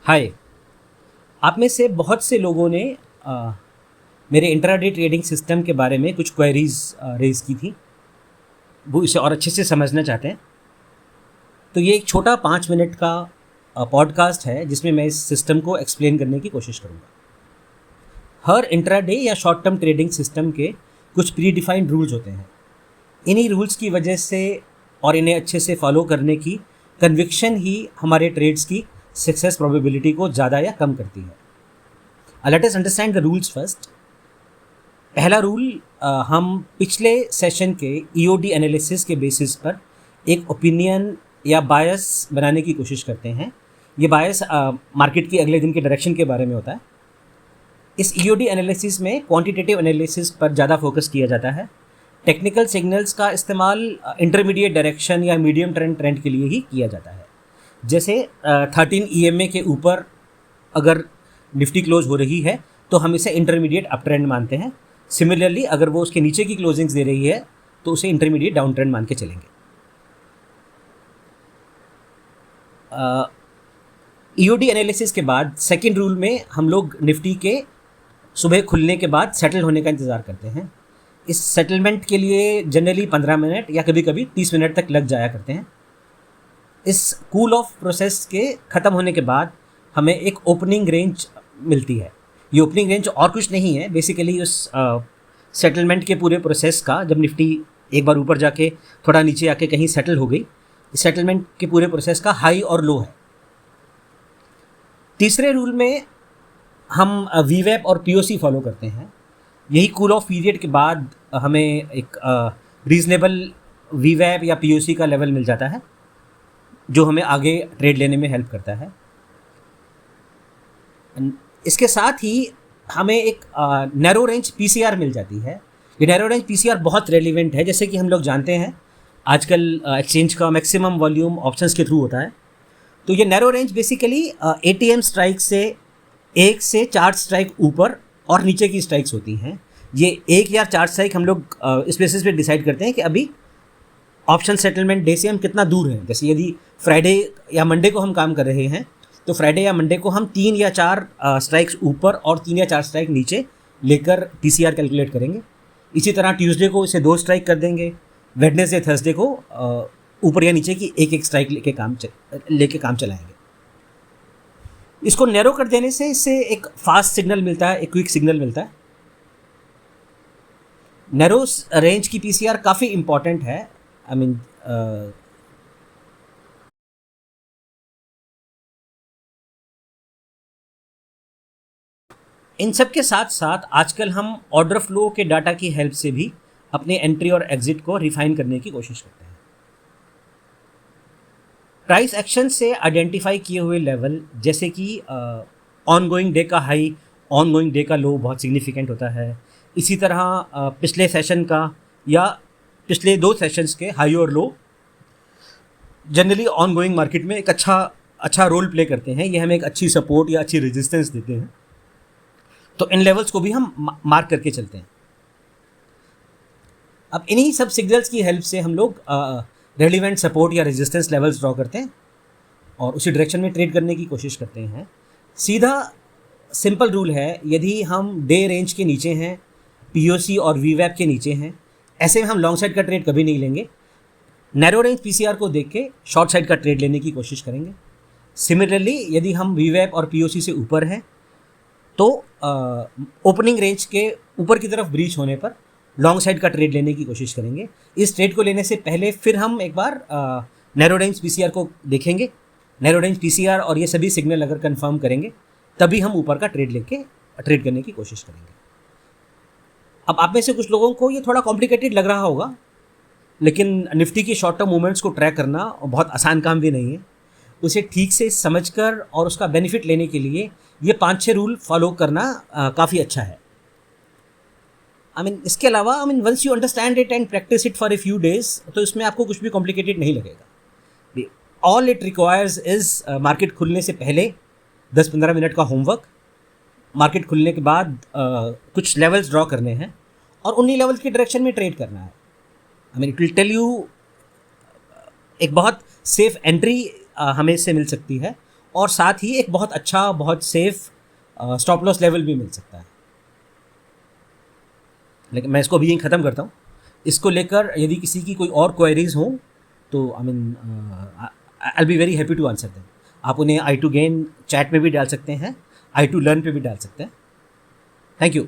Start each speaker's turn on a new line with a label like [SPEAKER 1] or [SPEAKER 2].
[SPEAKER 1] हाय। आप में से बहुत से लोगों ने मेरे इंट्राडे ट्रेडिंग सिस्टम के बारे में कुछ क्वेरीज रेज़ की थी। वो इसे और अच्छे से समझना चाहते हैं। तो ये एक छोटा 5 मिनट का पॉडकास्ट है जिसमें मैं इस सिस्टम को एक्सप्लेन करने की कोशिश करूँगा। हर इंट्राडे या शॉर्ट टर्म ट्रेडिंग सिस्टम के कुछ प्री डिफाइंड रूल्स होते हैं। इन्हीं रूल्स की वजह से और इन्हें अच्छे से फॉलो करने की कन्विक्शन ही हमारे ट्रेड्स की सक्सेस प्रोबेबिलिटी को ज़्यादा या कम करती है। Let us understand the rules first. पहला रूल, हम पिछले सेशन के ईओडी एनालिसिस के बेसिस पर एक ओपिनियन या बायस बनाने की कोशिश करते हैं। ये बायस मार्केट की अगले दिन के डायरेक्शन के बारे में होता है। इस ईओडी एनालिसिस में क्वांटिटेटिव एनालिसिस पर ज़्यादा फोकस किया जाता है। टेक्निकल सिग्नल्स का इस्तेमाल इंटरमीडिएट डायरेक्शन या मीडियम ट्रेंड के लिए ही किया जाता है। जैसे 13 EMA के ऊपर अगर निफ्टी क्लोज हो रही है तो हम इसे इंटरमीडिएट अप ट्रेंड मानते हैं। सिमिलरली अगर वो उसके नीचे की क्लोजिंग्स दे रही है तो उसे इंटरमीडिएट डाउन ट्रेंड मान के चलेंगे। ईओडी एनालिसिस के बाद सेकंड रूल में हम लोग निफ्टी के सुबह खुलने के बाद सेटल होने का इंतज़ार करते हैं। इस सेटलमेंट के लिए जनरली 15 मिनट या कभी कभी 30 मिनट तक लग जाया करते हैं। इस कूल ऑफ प्रोसेस के ख़त्म होने के बाद हमें एक ओपनिंग रेंज मिलती है। ये ओपनिंग रेंज और कुछ नहीं है, बेसिकली उस सेटलमेंट के पूरे प्रोसेस का, जब निफ्टी एक बार ऊपर जाके थोड़ा नीचे आके कहीं सेटल हो गई, इस सेटलमेंट के पूरे प्रोसेस का हाई और लो है। तीसरे रूल में हम वीवैप और पीओसी फॉलो करते हैं। यही कूल ऑफ पीरियड के बाद हमें एक रीज़नेबल वीवैप या पीओसी का लेवल मिल जाता है जो हमें आगे ट्रेड लेने में हेल्प करता है। इसके साथ ही हमें एक नैरो रेंज पीसीआर मिल जाती है। ये नैरो रेंज पीसीआर बहुत रेलिवेंट है। जैसे कि हम लोग जानते हैं आजकल एक्सचेंज का मैक्सिमम वॉल्यूम ऑप्शंस के थ्रू होता है। तो ये narrow range basically ATM strike से 1 से 4 स्ट्राइक ऊपर और नीचे की स्ट्राइक्स होती हैं। ये 1 या 4 स्ट्राइक हम लोग इस बेसिस पे डिसाइड करते हैं कि अभी ऑप्शन सेटलमेंट डे से हम कितना दूर हैं। जैसे यदि फ्राइडे या मंडे को हम काम कर रहे हैं तो फ्राइडे या मंडे को हम 3 या 4 स्ट्राइक्स ऊपर और 3 या 4 स्ट्राइक नीचे लेकर पीसीआर कैलकुलेट करेंगे। इसी तरह ट्यूसडे को इसे 2 स्ट्राइक कर देंगे। वेडनेसडे थर्सडे को ऊपर या नीचे की एक स्ट्राइक लेके काम चलाएंगे। इसको नैरो कर देने से इससे एक फास्ट सिग्नल मिलता है, एक क्विक सिग्नल मिलता है। नैरो रेंज की पीसीआर काफ़ी इंपॉर्टेंट है। इन सब के साथ साथ आजकल हम ऑर्डर फ्लो के डाटा की हेल्प से भी अपने एंट्री और एग्जिट को रिफाइन करने की कोशिश करते हैं। प्राइस एक्शन से आइडेंटिफाई किए हुए लेवल, जैसे कि ऑन गोइंग डे का हाई, ऑन गोइंग डे का लो बहुत सिग्निफिकेंट होता है। इसी तरह पिछले सेशन का या पिछले 2 सेशंस के हाई और लो जनरली ऑन गोइंग मार्केट में एक अच्छा रोल प्ले करते हैं। ये हमें एक अच्छी सपोर्ट या अच्छी रेजिस्टेंस देते हैं। तो इन लेवल्स को भी हम मार्क करके चलते हैं। अब इन्हीं सब सिग्नल्स की हेल्प से हम लोग रेलिवेंट सपोर्ट या रेजिस्टेंस लेवल्स ड्रॉ करते हैं और उसी डायरेक्शन में ट्रेड करने की कोशिश करते हैं। सीधा सिंपल रूल है, यदि हम डे रेंज के नीचे हैं, पीओसी और वीवैप के नीचे हैं, ऐसे में हम लॉन्ग साइड का ट्रेड कभी नहीं लेंगे। नैरो रेंज पीसीआर को देख के शॉर्ट साइड का ट्रेड लेने की कोशिश करेंगे। सिमिलरली यदि हम वीवैप और पीओसी से ऊपर हैं तो ओपनिंग रेंज के ऊपर की तरफ ब्रीच होने पर लॉन्ग साइड का ट्रेड लेने की कोशिश करेंगे। इस ट्रेड को लेने से पहले फिर हम एक बार नैरो रेंज पीसीआर को देखेंगे। नैरो रेंज पीसीआर और ये सभी सिग्नल अगर कंफर्म करेंगे तभी हम ऊपर का ट्रेड लेके ट्रेड करने की कोशिश करेंगे। अब आप में से कुछ लोगों को ये थोड़ा कॉम्प्लिकेटेड लग रहा होगा, लेकिन निफ्टी की शॉर्ट टर्म मूवमेंट्स को ट्रैक करना बहुत आसान काम भी नहीं है। उसे ठीक से समझकर और उसका बेनिफिट लेने के लिए ये 5-6 रूल फॉलो करना काफ़ी अच्छा है। इसके अलावा once you understand it and practice it for a few days तो इसमें आपको कुछ भी कॉम्प्लिकेटेड नहीं लगेगा। All it requires is market खुलने से पहले 10-15 मिनट का होमवर्क, मार्केट खुलने के बाद कुछ लेवल्स ड्रॉ करने हैं और उन्हीं लेवल्स की डायरेक्शन में ट्रेड करना है। इट विल टेल यू एक बहुत सेफ एंट्री हमें इससे मिल सकती है और साथ ही एक बहुत अच्छा, बहुत सेफ स्टॉप लॉस लेवल भी मिल सकता है। लेकिन मैं इसको अभी यहीं ख़त्म करता हूँ। इसको लेकर यदि किसी की कोई और क्वेरीज हो तो I mean I be very happy to answer them. आप उन्हें आई टू गेन चैट में भी डाल सकते हैं, आई टू लर्न पे भी डाल सकते हैं। Thank you.